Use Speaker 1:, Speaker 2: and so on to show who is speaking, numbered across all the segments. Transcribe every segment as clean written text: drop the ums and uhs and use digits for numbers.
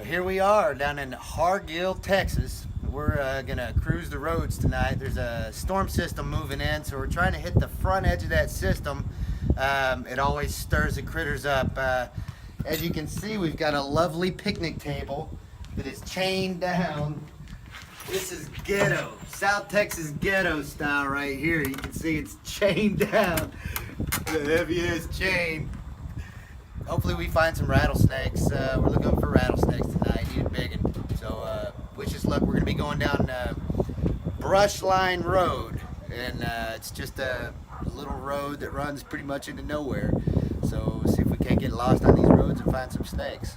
Speaker 1: Here we are down in Hargil, Texas. We're gonna cruise the roads tonight. There's a storm system moving in, so we're trying to hit the front edge of that system. It always stirs the critters up. As you can see, we've got a lovely picnic table that is chained down. This is ghetto, South Texas ghetto style right here. You can see it's chained down. The heaviest chain. Hopefully we find some rattlesnakes. We're looking for rattlesnakes tonight, even big. So wish us luck. We're gonna be going down Brush Line Road, and it's just a little road that runs pretty much into nowhere. So we'll see if we can't get lost on these roads and find some snakes.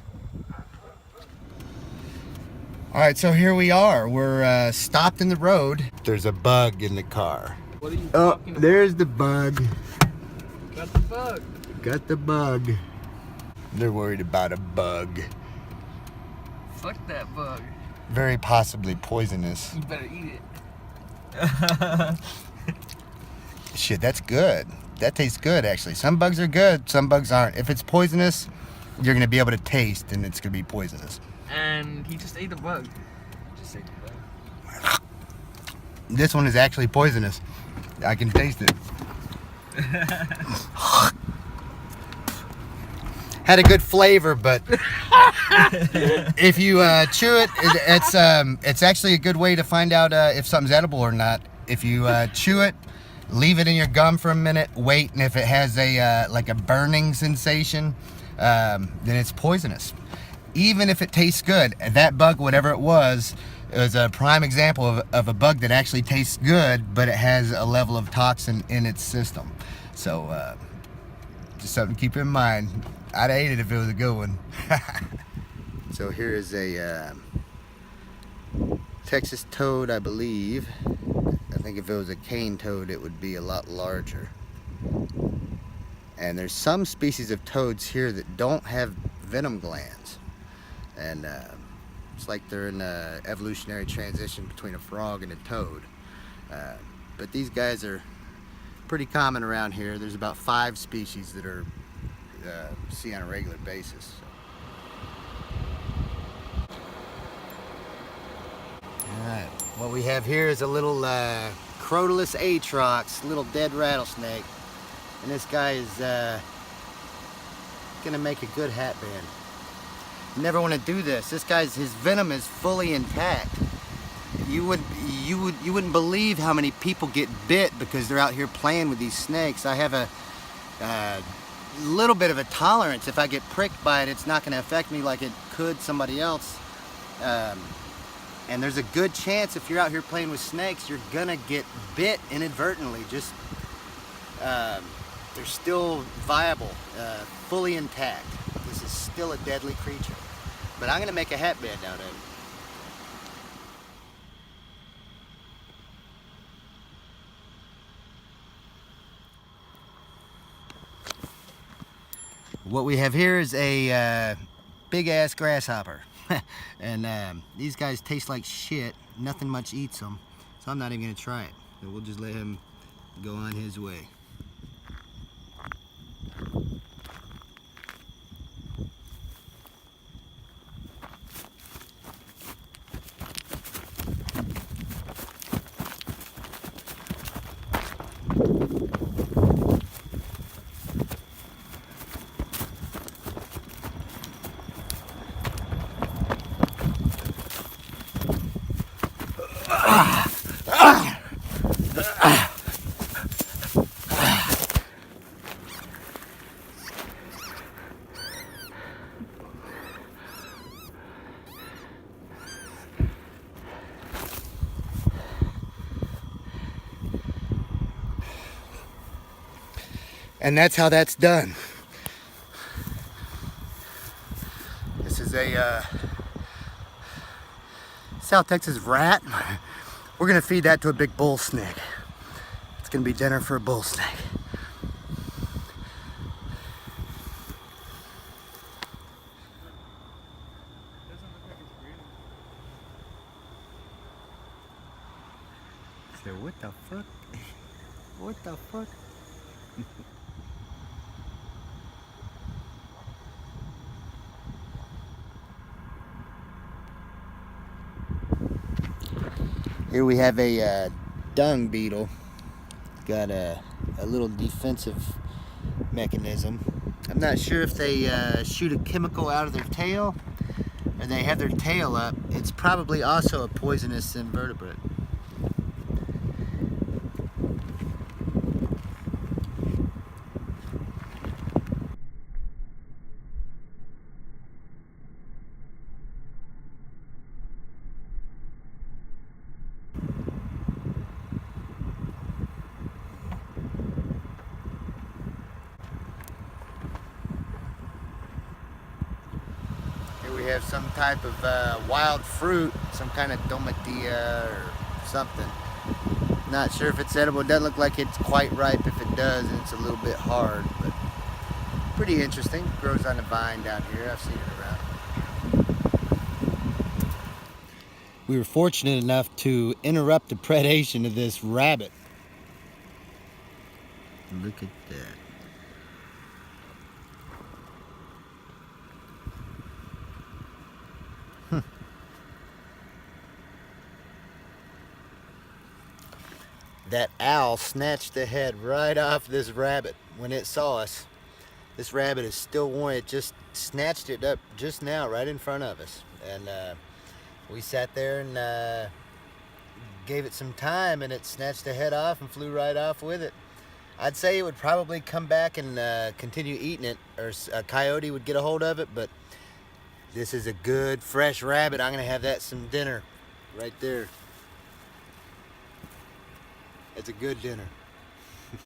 Speaker 1: All right, so here we are. We're stopped in the road. There's a bug in the car.
Speaker 2: What are you talking about?
Speaker 1: There's the bug.
Speaker 2: Got the bug.
Speaker 1: Got the bug. They're worried about a bug.
Speaker 2: Fuck that bug.
Speaker 1: Very possibly poisonous.
Speaker 2: You better eat it.
Speaker 1: Shit, that's good. That tastes good, actually. Some bugs are good, some bugs aren't. If it's poisonous, you're going to be able to taste, and it's going to be poisonous.
Speaker 2: And he just ate the bug. Just ate the bug.
Speaker 1: This one is actually poisonous. I can taste it. Had a good flavor, but if you chew it, it's actually a good way to find out if something's edible or not. If you chew it, leave it in your gum for a minute, wait, and if it has a like a burning sensation, then it's poisonous. Even if it tastes good, that bug, whatever it was a prime example of a bug that actually tastes good, but it has a level of toxin in its system. So just something to keep in mind. I'd ate it if it was a good one. So here is a Texas toad, I believe. I think if it was a cane toad, it would be a lot larger. And there's some species of toads here that don't have venom glands. And it's like they're in an evolutionary transition between a frog and a toad. But these guys are pretty common around here. There's about 5 species that are see on a regular basis. Alright, what we have here is a little Crotalus atrox, little dead rattlesnake. And this guy is gonna make a good hat band. You never want to do this. This guy's, his venom is fully intact. You wouldn't believe how many people get bit because they're out here playing with these snakes. I have a little bit of a tolerance. If I get pricked by it, it's not going to affect me like it could somebody else. And there's a good chance if you're out here playing with snakes, you're gonna get bit inadvertently. Just they're still viable, fully intact. This is still a deadly creature. But I'm gonna make a hat band out of it. What we have here is a big ass grasshopper. And these guys taste like shit. Nothing much eats them. So I'm not even gonna try it. So we'll just let him go on his way. And that's how that's done. This is a South Texas rat. We're gonna feed that to a big bull snake. It's gonna be dinner for a bull snake. So what the fuck? What the fuck? Here we have a dung beetle. Got a little defensive mechanism. I'm not sure if they shoot a chemical out of their tail or they have their tail up. It's probably also a poisonous invertebrate. Here we have some type of wild fruit, some kind of tomatillo or something. Not sure if it's edible. It doesn't look like it's quite ripe. If it does, it's a little bit hard, but pretty interesting. Grows on a vine down here. I've seen it around. We were fortunate enough to interrupt the predation of this rabbit. Look at that. That owl snatched the head right off this rabbit when it saw us. This rabbit is still warm. It just snatched it up just now right in front of us. And we sat there and gave it some time, and it snatched the head off and flew right off with it. I'd say it would probably come back and continue eating it, or a coyote would get a hold of it, but this is a good fresh rabbit. I'm gonna have that some dinner right there. It's a good dinner.